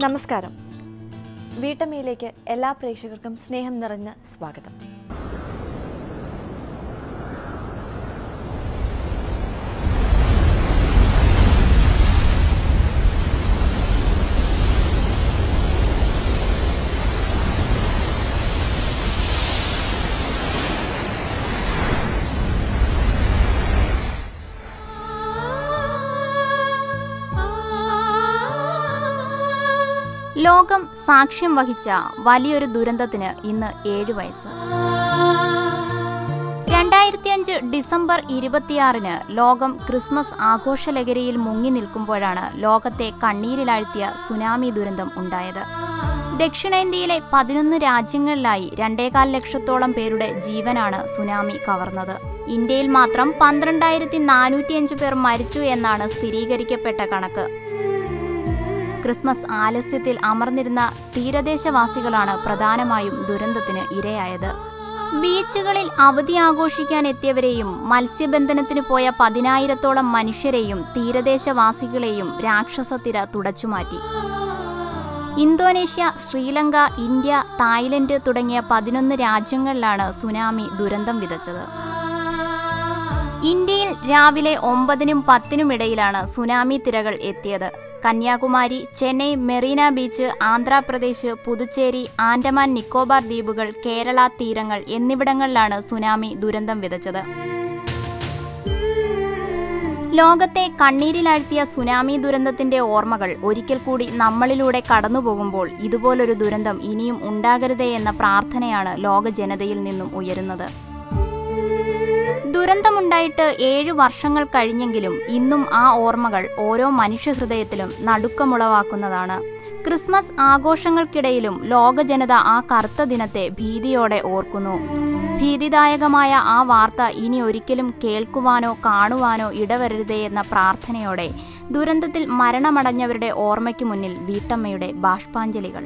നമസ്കാരം. വീട്ടമ്മയിലേക്ക് എല്ലാ പ്രേക്ഷകർക്കും സ്നേഹം നിറഞ്ഞ സ്വാഗതം. ലോകം സാക്ഷ്യം വഹിച്ച വലിയൊരു ദുരന്തത്തിന് ഇന്ന് 7 വയസ്സ്. 2005 ഡിസംബർ 26 ലോകം ക്രിസ്മസ് ആഘോഷലഹരിയിൽ മുങ്ങി നിൽക്കുമ്പോഴാണ് ലോകത്തെ കണ്ണീരിലാഴ്ത്തിയ സുനാമി ദുരന്തം ഉണ്ടായത്. ദക്ഷിണേന്ത്യയിലെ 11 രാജ്യങ്ങളിലായി 2.25 ലക്ഷത്തോളം പേരുടെ ജീവനാണ് സുനാമി കവർന്നത്. ഇന്ത്യയിൽ മാത്രം 12,405 പേർ മരിച്ചു എന്നാണ് സ്ഥിരീകരിക്കപ്പെട്ട കണക്ക്. ക്രിസ്മസ് ആലസ്യത്തിൽ അമർന്നിരുന്ന തീരദേശവാസികളാണ് പ്രധാനമായും ദുരന്തത്തിന് ഇരയായത്. ബീച്ചുകളിൽ അവധി ആഘോഷിക്കാൻ എത്തിയവരെയും മത്സ്യബന്ധനത്തിന് പോയ 10,000-ഓളം മനുഷ്യരെയും തീരദേശവാസികളെയും രാക്ഷസത്തിര തുടച്ചുമാറ്റി. ഇന്തോനേഷ്യ, ശ്രീലങ്ക, ഇന്ത്യ, തായ്ലൻഡ് തുടങ്ങിയ 11 രാജ്യങ്ങളിലാണ് സുനാമി ദുരന്തം വിതച്ചത്. ഇന്ത്യയിൽ രാവിലെ 9-നും 10-നും ഇടയിലാണ് സുനാമി തിരകൾ എത്തിയത്. കന്യാകുമാരി, ചെന്നൈ, മെറീന ബീച്ച്, ആന്ധ്രാപ്രദേശ്, പുതുച്ചേരി, ആൻഡമാൻ നിക്കോബാർ ദ്വീപുകൾ, കേരള തീരങ്ങൾ എന്നിവിടങ്ങളിലാണ് സുനാമി ദുരന്തം വിതച്ചത്. ലോകത്തെ കണ്ണീരിലാഴ്ത്തിയ സുനാമി ദുരന്തത്തിന്റെ ഓർമ്മകൾ ഒരിക്കൽ കൂടി നമ്മളിലൂടെ കടന്നുപോകുമ്പോൾ ഇതുപോലൊരു ദുരന്തം ഇനിയും ഉണ്ടാകരുതേ എന്ന പ്രാർത്ഥനയാണ് ലോക ജനതയിൽ നിന്നും ഉയരുന്നത്. ദുരന്തമുണ്ടായിട്ട് 7 വർഷങ്ങൾ കഴിഞ്ഞെങ്കിലും ഇന്നും ആ ഓർമ്മകൾ ഓരോ മനുഷ്യഹൃദയത്തിലും നടുക്കമുളവാക്കുന്നതാണ്. ക്രിസ്മസ് ആഘോഷങ്ങൾക്കിടയിലും ലോക ജനത ആ കറുത്ത ദിനത്തെ ഭീതിയോടെ ഓർക്കുന്നു. ഭീതിദായകമായ ആ വാർത്ത ഇനി ഒരിക്കലും കേൾക്കുവാനോ കാണുവാനോ ഇടവരരുതേ എന്ന പ്രാർത്ഥനയോടെ ദുരന്തത്തിൽ മരണമടഞ്ഞവരുടെ ഓർമ്മയ്ക്കു മുന്നിൽ വീട്ടമ്മയുടെ ബാഷ്പാഞ്ജലികൾ.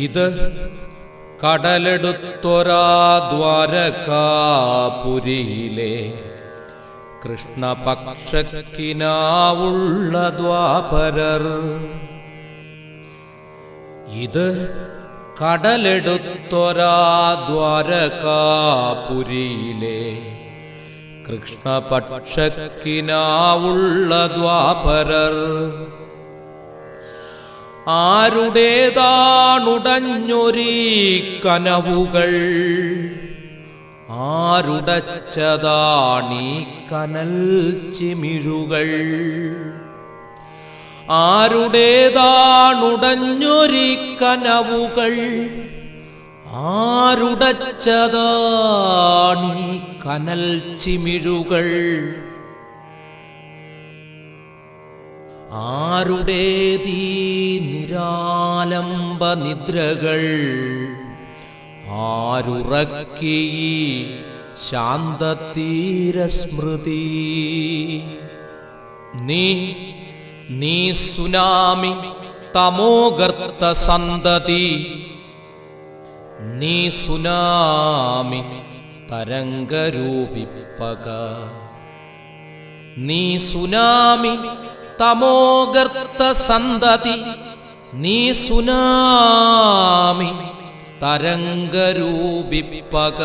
ഇത് കടലെടുത്തൊരാ ദ്വാരകാപുരിയിലെ കൃഷ്ണപക്ഷക്കിനാവുള്ള ദ്വാപരർ. ഇത് കടലെടുത്തൊരാ ദ്വാരകാപുരിയിലെ കൃഷ്ണപക്ഷക്കിനാവുള്ള ദ്വാപരർ. ആരുടേതാണുടഞ്ഞൊരീ കനവുകൾ, ആരുടച്ചതാണീ കനൽ ചിമിഴുകൾ. ആരുടേതാണുടഞ്ഞൊരീ കനവുകൾ, ആരുടച്ചതാണീ കനൽ ചിമിഴുകൾ. ആരുടേതീ നിരാലംബ നിദ്രകൾ, ആരുറക്കി ശാന്തതീരസ്മൃതി. നീ സുനാമി തമോഗർത്ത സന്തതി, നീ സുനാമി തരംഗരൂപിപ്പക. നീ സുനാമി തമോഗർത്ത സന്തതി, നീ സുനാമി തരംഗരൂപിപ്പക.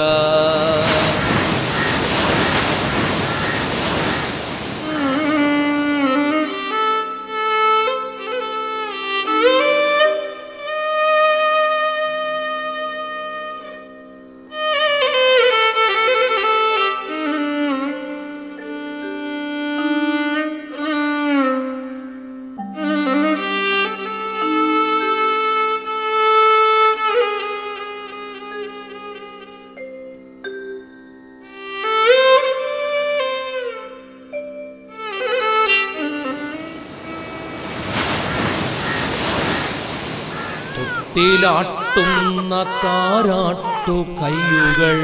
തൊട്ടിലാട്ടുന്ന താരാട്ടു കയ്യുകൾ,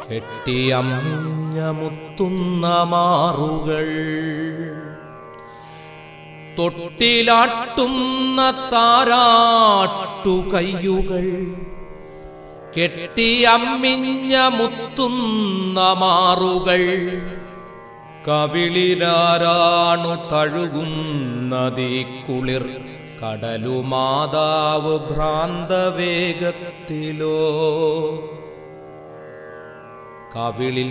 കെട്ടിയമ്മിഞ്ഞ മുത്തുന്ന മാറുകൾ. തൊട്ടിലാട്ടുന്ന താരാട്ടു കയ്യുകൾ, കെട്ടിയമ്മിഞ്ഞ മുത്തുന്ന മാറുകൾ. കവിളിലാരാണു തഴുകുന്നതീ കുളിർ കടലുമാതാവ് ഭ്രാന്തവേഗത്തിലോ? കവിളിൽ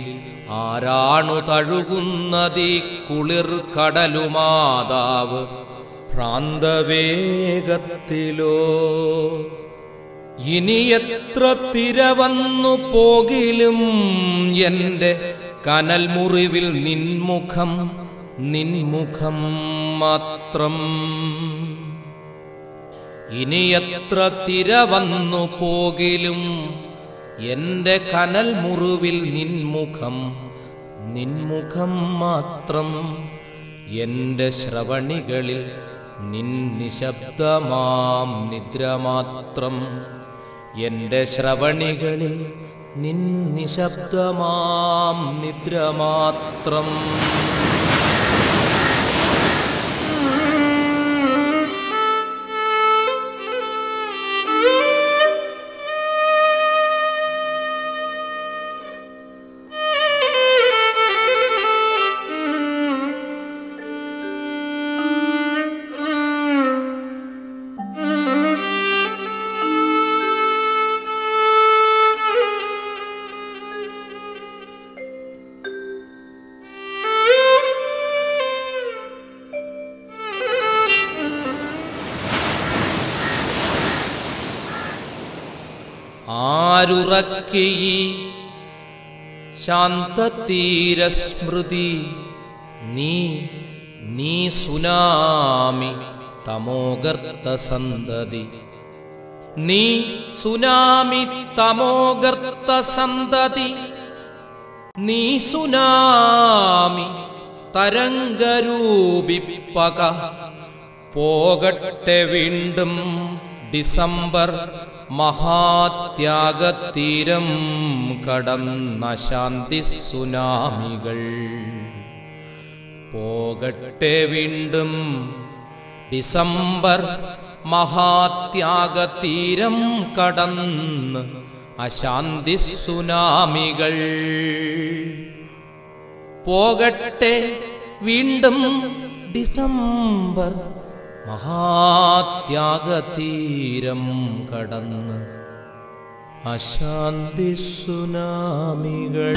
ആരാണു തഴുകുന്നതീ കുളിർ കടലുമാതാവ് ഭ്രാന്തവേഗത്തിലോ? ഇനി എത്ര തിര വന്നു പോകിലും എൻ്റെ കനൽ മുറിവിൽ നിൻമുഖം നിൻമുഖം മാത്രം. ഇനി എത്ര തിര വന്നു പോകിലും എൻ്റെ കനൽ മുറിവിൽ നിൻമുഖം നിൻമുഖം മാത്രം. എൻ്റെ ശ്രവണികളിൽ നിൻ നിശബ്ദമാം നിദ്ര മാത്രം. എൻ്റെ ശ്രവണികളിൽ നിൻ നിശബ്ദമാം നിദ്ര മാത്രം. ആരുറക്കി ശാന്തതീരസ്മൃതി, നീ സുനാമി തമോഗർത്ത സന്തതി. നീ സുനാമി തമോഗർത്ത സന്തതി. നീ സുനാമി തരംഗരൂപിപ്പക. പോകട്ടെ വീണ്ടും ഡിസംബർ മഹാത്യാഗത്തീരം കടന്ന ശാന്തി സുനാമികൾ. പോകട്ടെ വീണ്ടും ഡിസംബർ മഹാത്യാഗത്തീരം കടന്ന് അശാന്തി സുനാമികൾ. പോകട്ടെ വീണ്ടും ഡിസംബർ മഹാത്യാഗതീരം കടന്ന് അശാന്തി സുനാമികൾ.